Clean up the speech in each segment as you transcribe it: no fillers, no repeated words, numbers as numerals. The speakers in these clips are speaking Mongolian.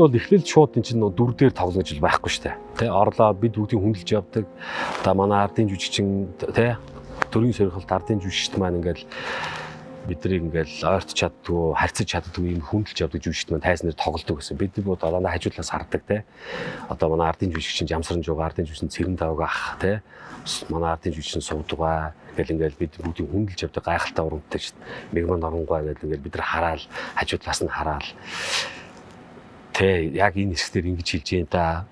бол эхлэл шууд энэ чинь дүр дээр тоглоно гэж байхгүй шүү дээ. Тэ орлоо бид бүгдийг хүндэлж явдаг. Одоо манай ардын жүжигчин тэ төрийн сорилт ардын жүжигчд маань ингээл биднийг ингээл ойртож чаддгүй, харьцаж чаддгүй юм хүндэлж явдаг жүжигчд маань тайзнаар тоглодог гэсэн. Бид бол дандаа хажуудлаас хардаг тэ. Одоо манай ардын жүжигчин Жамсарнж байгаа, ардын жүжигчин Цэрэн давга ах тэ. Манай ардын жүжигчин Сувдгаа гэл ингээл бид бүгдийг хүндэлж явдаг гайхалтай урамтай шүү дээ. Мегман оронгой гэл ингээл бид нар хараал, хажуудлаас нь хараал. Тэ яг энэ хэсгээр ингэж хэлж जैन да.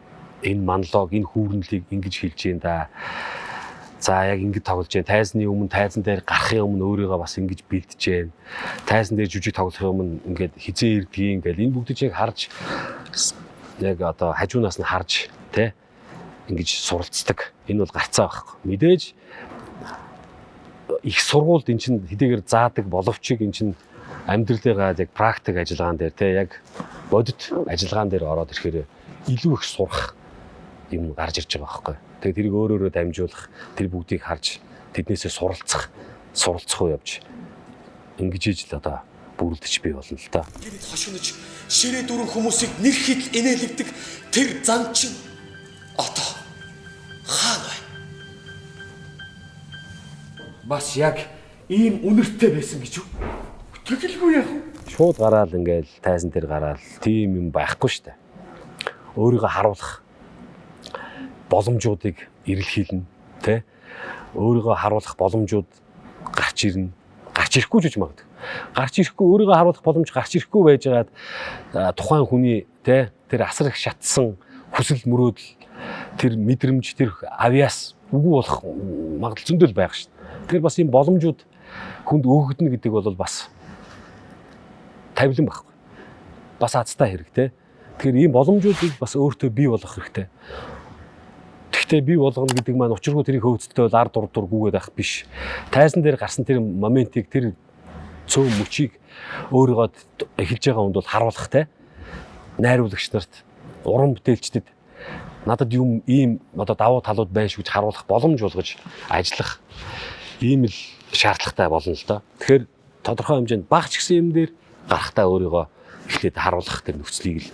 Энэ монолог, энэ хүүрнэлийг ингэж хэлж जैन да. За яг ингэж тоглож जैन. Тайзны өмнө тайзан дээр гарахын өмнө өөрийгөө бас ингэж бэлдэж जैन. Тайзан дээр жүжиг тоглохын өмнө ингээд хизээ ирдгийг ингээл энэ бүгдийг яг харж яг одоо хажуунаас нь харж тэ ингэж суралцдаг. Энэ бол гарцаа байхгүй. Мэдээж их сургуульд эн чинь хэдийгээр заадаг боловч эн чинь амьдралынхаа яг практик ажиллагаан дээр тэ яг бодит ажиллагаан дээр ороод ирэхээр илүү их сурах юм гарч ирж байгаа байхгүй. Тэгээд тэрийг өөрөөрөө дамжуулах, тэр бүгдийг харж тэднээсээ суралцах уу явж ингэж ижил одоо бүрэлдэж бий болно л та. Гэрэл хошигнож ширээ дөрвөн хүмүүсийг нэр хэл инээлгдэг тэр зан чин одоо хаана вэ? Бас яг ийм үнэртэй байсан гэж юу? Тэгэлгүй яах вэ? Шууд гараал ингээл тайзан дээр гараал тийм юм байхгүй шүү дээ. Өөрийгөө харуулах боломжуудыг эрэлхийлнэ, тэ? Өөрийгөө харуулах боломжууд гарч ирнэ. Гарч ирэхгүй ч гэж магадгүй. Гарч ирэхгүй өөрийгөө харуулах боломж гарч ирэхгүй байжгаад тухайн хүний тэ тэр асар их шатсан хүсэл мөрөөдөл тэр мэдрэмж тэр авиас үгүй болох магадлал зөндөл байх шүү дээ. Тэгэхээр бас ийм боломжууд хүнд өгөгдөнө гэдэг бол бас тавилан байхгүй. Бас азтай хэрэгтэй. Тэгэхээр ийм боломжуудыг бас өөртөө бий болгох хэрэгтэй. Гэхдээ бий болгоно гэдэг маань учиргүй тэрийг хөөцөлтөө бол ард урд гүгээд авах биш. Тайзан дээр гарсан тэр моментийг тэр цөөн мөчийг өөрийгөө эхэлж байгаа хүнд бол харуулах те. Найруулагч нарт, уран бүтээлчдэд надад юм ийм одоо давуу талууд байна шүү гэж харуулах боломж болгож ажиллах ийм л шаардлагатай болно л доо. Тэгэхээр тодорхой хэмжээнд багч гэсэн юм дээр гарахтаа өөрийгөө эхлээд харуулах тэр нөхцөлийг л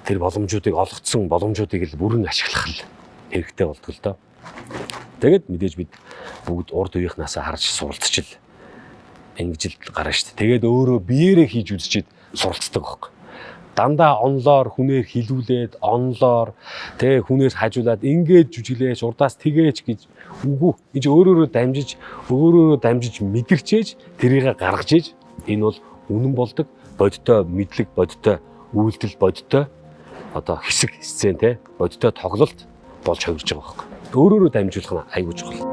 тэр боломжуудыг олгоцсон боломжуудыг л бүрэн ашиглах л хэрэгтэй болдог л доо. Тэгээд мэдээж бид бүгд урд үеийнхнаасаа харж суралцчил ингэж л гарна шүү дээ. Тэгээд өөрөө биеэрээ хийж үзчихэд суралцдаг байхгүй. Дандаа онлоор хүнээр хилүүлээд онлоор тэг хүнээс хажуулаад ингээд жүжиглээж урдаас тэгээч гэж үгүй. Энд өөрөөрөө дамжиж мэдэрчээж тэрийг гаргаж ээж энэ бол үнэн болдог. Бодтой мэдлэг, бодтой үйлдэл, бодтой одоо хэсэг сцен те бодтой тоглолт болж хувирж байгаа байхгүй. Өөрөөрөө дамжуулах нь айгүй чухал.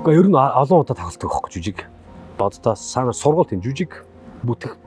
Гэхдээ ер нь олон удаа тоглолтдог байхгүй жүжиг. Боддоо санаа сургууль тийм жүжиг бүтэх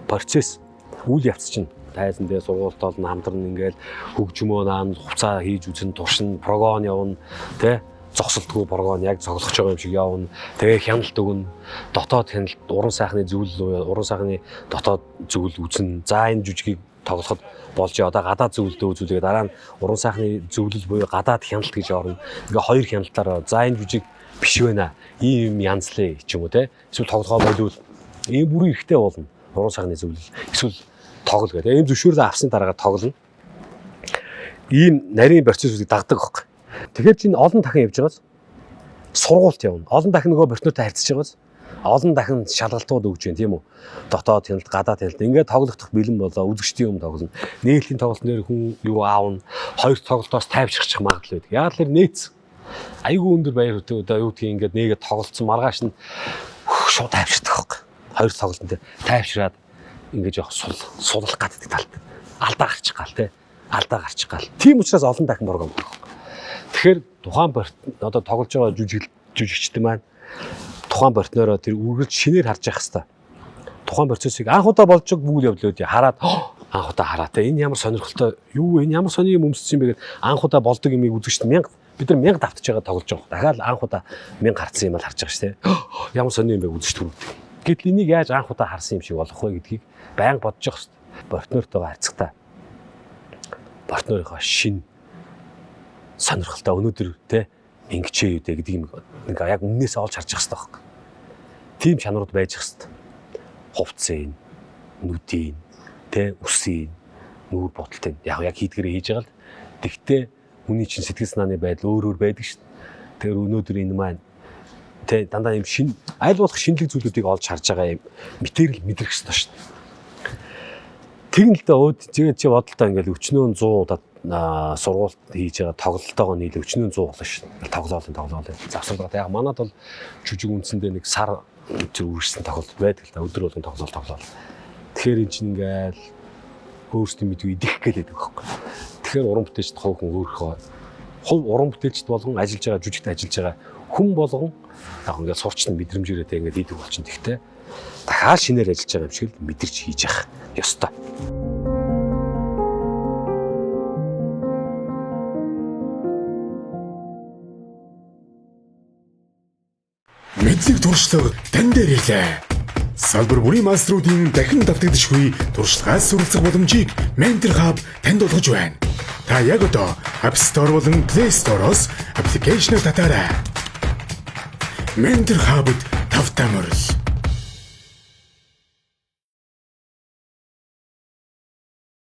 процесс үйл явц чинь тайзан дээр сургуультаа хамтран ингээл хөгжмөө наан хуцаа хийж үзэн туршин прогон явна тэ зогсолтгүй прогон яг цоглох байгаа юм шиг явна. Тэгээ хяналт өгнө. Дотоод хяналт, уран сайхны зөвлөл, уран сайхны дотоод зөвлөл үзнэ. За энэ жүжигийг тоглоход болж одоо гадаад зөвлөлдөө үзүүлээ. Дараа нь уран сайхны зөвлөл буюу гадаад хяналт гэж орно. Ингээ хоёр хяналтаар за энэ жүжиг биш байна. Ийм юм янзлээ ч юм уу те. Эсвэл тоглохоо болвол ийм бүрэн ихтэй болно. Уран сайхны зөвлөл. Эсвэл тоглол гэдэг. Ийм зөвшөөрлөө авсны дараа тоглоно. Ийм нарийн процессыг дагдаг байхгүй. Тэгэхээр чинь олон дахин явж байгаас сургуульд явна. Олон дахин нөгөө партнертай харьцаж байгаас олон дахин шалгалтууд өгч байна тийм үү? Дотоод хяналт, гадаад хяналт ингээд тоглохдох бэлэн болоо үзэгчдийн өмнө тоглоно. Нээлтийн тоглолтын дээр хүн юу аавна? Хоёр тоглолтоос тайвширчих магадлал байдаг. Яг л нээц. Айгүй өндөр баяр хөтөө одоо юу гэдгийг ингээд нээгээд тоглолцсон маргааш нь шууд тайвширдаг байхгүй. Хоёр тоглолтын дээр тайвшираад ингээд явах суллах гаддаг талд. Алдаа гарчих гал те. Алдаа гарчих гал. Тийм учраас олон дахин боргоо. Тэгэхээр тухайн одоо тоглож байгаа жүжигчдэн маань тухайн партнероо тэр үргэлж шинээр харж явах хэвээр. Тухайн процессыг анх удаа болж байгаа бүл явдлууд хараад анх удаа хараа те энэ ямар сонирхолтой юу энэ ямар сони юм өмссөн бэ гэд анх удаа болдог юмыг үзэгчд бид нар 1000 давтаж байгаа тоглож байгаа. Дахиад анх удаа 1000 гарцсан юм л харж байгаа ш те. Ямар сони юм бэ үзэгчд хүрдэг. Гэтэл энийг яаж анх удаа харсан юм шиг болох вэ гэдгийг байнга бодож явах хэвээр. Партнертойгоо харьцахтаа партнерийнхоо шин сонирхолтой өнөөдөр те ингэчээ юу дээ гэдэг юм нэг яг өмнөөсөө олж харж явах хэрэгтэй байхгүй. тийм чанарууд байж хэвээр. Хувцсын, нүдийн, үсийн, нүүр бодолтын яг хийдгэрээ хийж байгаа л. Тэгтээ хүний чинь сэтгэл санааны байдал өөр байдаг шүү дээ. Тэгэхээр өнөөдөр энэ маань дандаа юм аль болох шинэлэг зүйлүүдийг олж харж байгаа юм мэдэрэл мэдрэх хэрэгтэй шүү дээ. Тэгнэ л дээ чи бодолтой ингээл өчнөө 100 удаа сургуульд хийж байгаа тоглолтоогоо нийлээ өчнөө 100 болно шүү дээ. Тоглоол. Завсардаг. Яг манад бол жүжиг үндсэндээ нэг сар үргэлжсэн тоглолт байдаг л да. Өдөр болгон тоглоол. Тэгэхээр эн чинь ингээл өөрсдийн мэдгүй идэх гэлээд байгаа байхгүй. Тэгэхээр уран бүтээлчд ховхон өөрхөө уран бүтээлчд болгон ажиллаж байгаа жүжигт ажиллаж байгаа хүн болгон яг ингээд сурчны мэдрэмжээрээ ингээд идэг болчихно. Тэгтээ дахиад шинээр ажиллаж байгаа юм шиг л мэдэрч хийж явах ёстой. Мэдлэг туршлага тань дээр ирлээ. Салбар бүрийн мастеруудын дахин давтагдшгүй туршлагаас суралцах боломжийг Mentor Hub танд олгож байна. Та яг одоо App Store болон Play Store-оос аппликейшн татаарай. Mentor Hub-д тавтамжтай мөрөл.